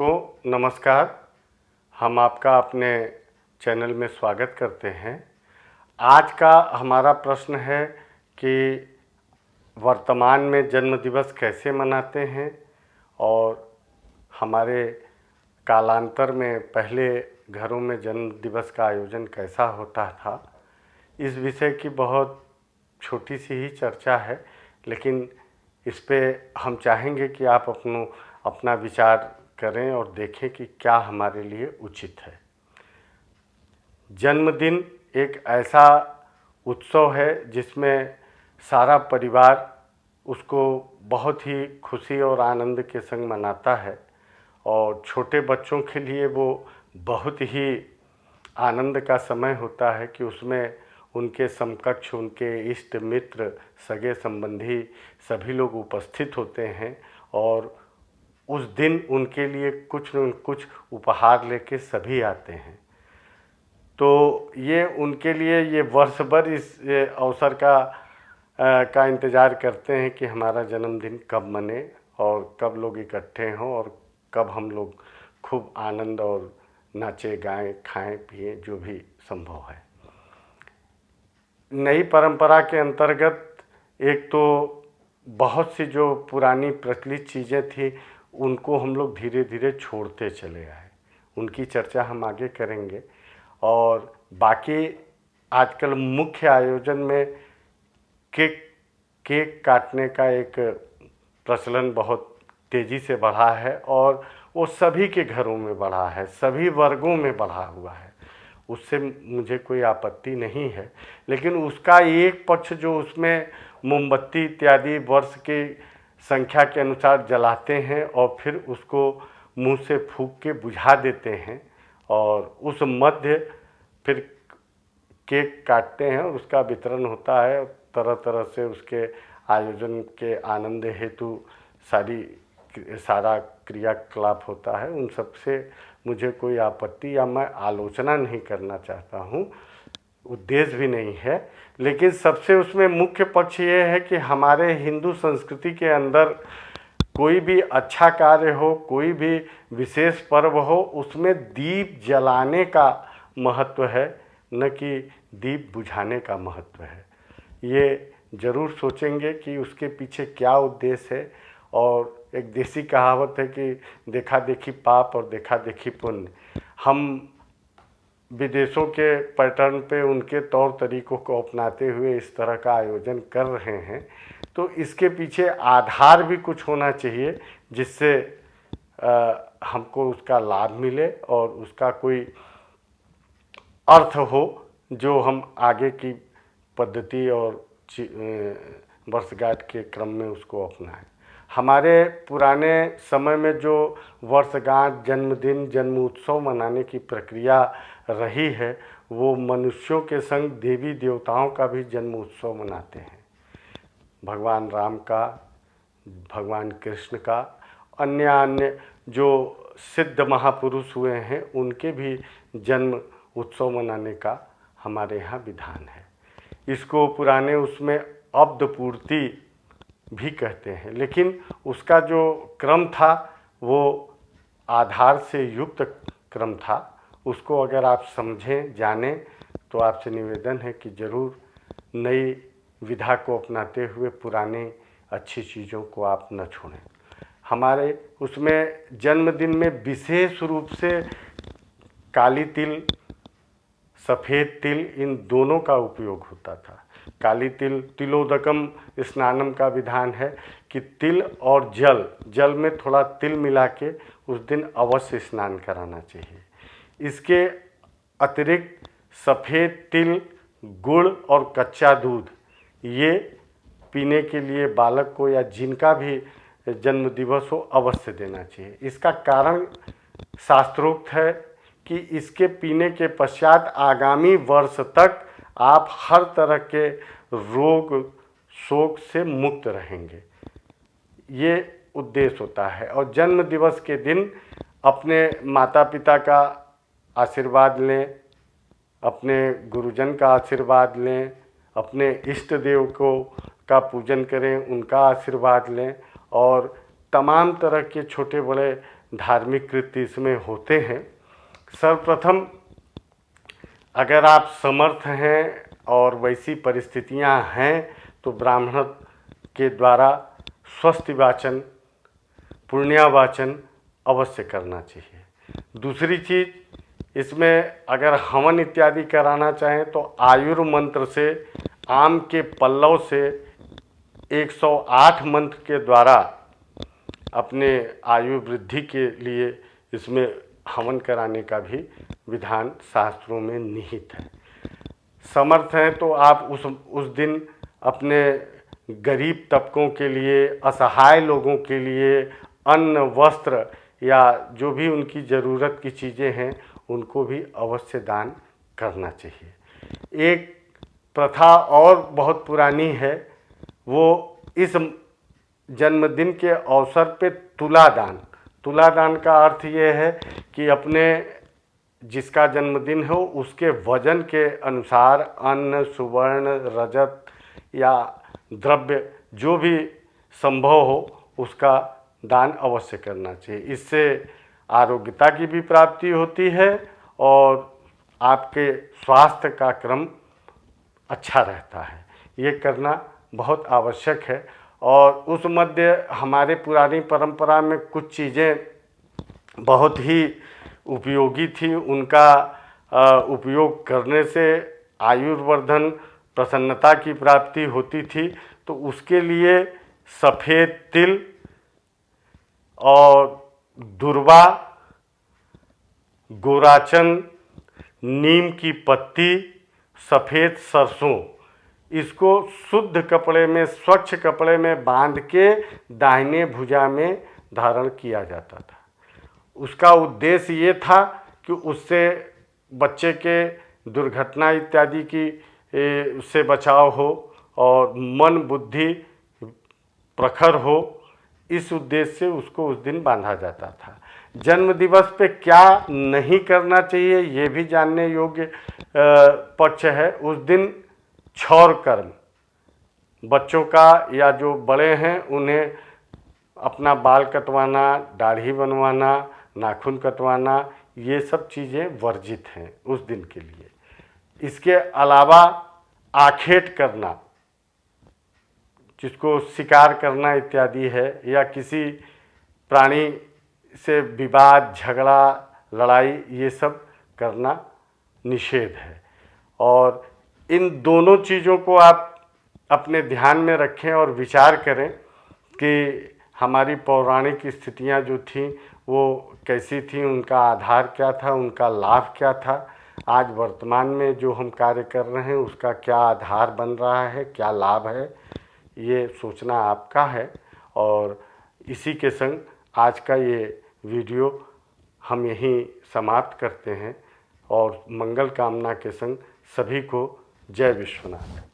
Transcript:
दर्शकों नमस्कार। हम आपका अपने चैनल में स्वागत करते हैं। आज का हमारा प्रश्न है कि वर्तमान में जन्म दिवस कैसे मनाते हैं और हमारे कालांतर में पहले घरों में जन्म दिवस का आयोजन कैसा होता था। इस विषय की बहुत छोटी सी ही चर्चा है, लेकिन इस पे हम चाहेंगे कि आप अपना विचार करें और देखें कि क्या हमारे लिए उचित है। जन्मदिन एक ऐसा उत्सव है जिसमें सारा परिवार उसको बहुत ही खुशी और आनंद के संग मनाता है और छोटे बच्चों के लिए वो बहुत ही आनंद का समय होता है कि उसमें उनके समकक्ष, उनके इष्ट मित्र, सगे संबंधी सभी लोग उपस्थित होते हैं और उस दिन उनके लिए कुछ न कुछ उपहार लेके सभी आते हैं। तो ये उनके लिए ये वर्ष भर इस अवसर का इंतज़ार करते हैं कि हमारा जन्मदिन कब मने और कब लोग इकट्ठे हों और कब हम लोग खूब आनंद और नाचे गाएं, खाएं पिएं, जो भी संभव है। नई परंपरा के अंतर्गत एक तो बहुत सी जो पुरानी प्रचलित चीज़ें थी उनको हम लोग धीरे धीरे छोड़ते चले आए, उनकी चर्चा हम आगे करेंगे। और बाकी आजकल मुख्य आयोजन में केक काटने का एक प्रचलन बहुत तेज़ी से बढ़ा है और वो सभी के घरों में बढ़ा है, सभी वर्गों में बढ़ा हुआ है। उससे मुझे कोई आपत्ति नहीं है, लेकिन उसका एक पक्ष जो उसमें मोमबत्ती इत्यादि वर्ष की संख्या के अनुसार जलाते हैं और फिर उसको मुंह से फूंक के बुझा देते हैं और उस मध्य फिर केक काटते हैं और उसका वितरण होता है। तरह तरह से उसके आयोजन के आनंद हेतु सारा क्रियाकलाप होता है। उन सब से मुझे कोई आपत्ति या मैं आलोचना नहीं करना चाहता हूँ, उद्देश्य भी नहीं है। लेकिन सबसे उसमें मुख्य पक्ष ये है कि हमारे हिंदू संस्कृति के अंदर कोई भी अच्छा कार्य हो, कोई भी विशेष पर्व हो, उसमें दीप जलाने का महत्व है, न कि दीप बुझाने का महत्व है। ये ज़रूर सोचेंगे कि उसके पीछे क्या उद्देश्य है। और एक देसी कहावत है कि देखा देखी पाप और देखा देखी पुण्य। हम विदेशों के पैटर्न पे उनके तौर तरीक़ों को अपनाते हुए इस तरह का आयोजन कर रहे हैं, तो इसके पीछे आधार भी कुछ होना चाहिए जिससे हमको उसका लाभ मिले और उसका कोई अर्थ हो जो हम आगे की पद्धति और वर्षगांठ के क्रम में उसको अपनाएं। हमारे पुराने समय में जो वर्षगांठ, जन्मदिन, जन्म उत्सव मनाने की प्रक्रिया रही है, वो मनुष्यों के संग देवी देवताओं का भी जन्म उत्सव मनाते हैं। भगवान राम का, भगवान कृष्ण का, अन्य जो सिद्ध महापुरुष हुए हैं उनके भी जन्म उत्सव मनाने का हमारे यहाँ विधान है। इसको पुराने उसमें अब्द पूर्ति भी कहते हैं, लेकिन उसका जो क्रम था वो आधार से युक्त क्रम था। उसको अगर आप समझें, जानें, तो आपसे निवेदन है कि ज़रूर नई विधा को अपनाते हुए पुरानी अच्छी चीज़ों को आप न छोड़ें। हमारे उसमें जन्मदिन में विशेष रूप से काली तिल, सफ़ेद तिल, इन दोनों का उपयोग होता था। काली तिल, तिलोदकम स्नानम का विधान है कि तिल और जल में थोड़ा तिल मिला के उस दिन अवश्य स्नान कराना चाहिए। इसके अतिरिक्त सफ़ेद तिल, गुड़ और कच्चा दूध ये पीने के लिए बालक को या जिनका भी जन्म दिवस हो अवश्य देना चाहिए। इसका कारण शास्त्रोक्त है कि इसके पीने के पश्चात आगामी वर्ष तक आप हर तरह के रोग शोक से मुक्त रहेंगे, ये उद्देश्य होता है। और जन्म दिवस के दिन अपने माता पिता का आशीर्वाद लें, अपने गुरुजन का आशीर्वाद लें, अपने इष्ट देव का पूजन करें, उनका आशीर्वाद लें और तमाम तरह के छोटे बड़े धार्मिक कृत्य इसमें होते हैं। सर्वप्रथम अगर आप समर्थ हैं और वैसी परिस्थितियां हैं तो ब्राह्मण के द्वारा स्वस्ति वाचन, पुण्यावाचन अवश्य करना चाहिए। दूसरी चीज़, इसमें अगर हवन इत्यादि कराना चाहें तो आयुर् मंत्र से, आम के पल्लव से 108 मंत्र के द्वारा अपने आयु वृद्धि के लिए इसमें हवन कराने का भी विधान शास्त्रों में निहित है। समर्थ हैं तो आप उस दिन अपने गरीब तबकों के लिए, असहाय लोगों के लिए अन्न, वस्त्र या जो भी उनकी ज़रूरत की चीज़ें हैं उनको भी अवश्य दान करना चाहिए। एक प्रथा और बहुत पुरानी है, वो इस जन्मदिन के अवसर पे तुलादान का अर्थ ये है कि अपने जिसका जन्मदिन हो उसके वजन के अनुसार अन्न, सुवर्ण, रजत या द्रव्य जो भी संभव हो उसका दान अवश्य करना चाहिए। इससे आरोग्यता की भी प्राप्ति होती है और आपके स्वास्थ्य का क्रम अच्छा रहता है। ये करना बहुत आवश्यक है। और उस मध्य हमारे पुरानी परंपरा में कुछ चीज़ें बहुत ही उपयोगी थी। उनका उपयोग करने से आयुर्वर्धन, प्रसन्नता की प्राप्ति होती थी। तो उसके लिए सफ़ेद तिल और दुर्वा, गोराचन, नीम की पत्ती, सफ़ेद सरसों, इसको शुद्ध कपड़े में, स्वच्छ कपड़े में बांध के दाहिने भुजा में धारण किया जाता था। उसका उद्देश्य ये था कि उससे बच्चे के दुर्घटना इत्यादि की से बचाव हो और मन बुद्धि प्रखर हो, इस उद्देश्य से उसको उस दिन बांधा जाता था। जन्म दिवस पे क्या नहीं करना चाहिए ये भी जानने योग्य पक्ष है। उस दिन क्षौर कर्म, बच्चों का या जो बड़े हैं उन्हें अपना बाल कटवाना, दाढ़ी बनवाना, नाखून कटवाना, ये सब चीज़ें वर्जित हैं उस दिन के लिए। इसके अलावा आखेट करना, जिसको शिकार करना इत्यादि है, या किसी प्राणी से विवाद, झगड़ा, लड़ाई, ये सब करना निषेध है। और इन दोनों चीज़ों को आप अपने ध्यान में रखें और विचार करें कि हमारी पौराणिक स्थितियां जो थीं वो कैसी थीं, उनका आधार क्या था, उनका लाभ क्या था, आज वर्तमान में जो हम कार्य कर रहे हैं उसका क्या आधार बन रहा है, क्या लाभ है, ये सोचना आपका है। और इसी के संग आज का ये वीडियो हम यहीं समाप्त करते हैं और मंगल कामना के संग सभी को जय विश्वनाथ।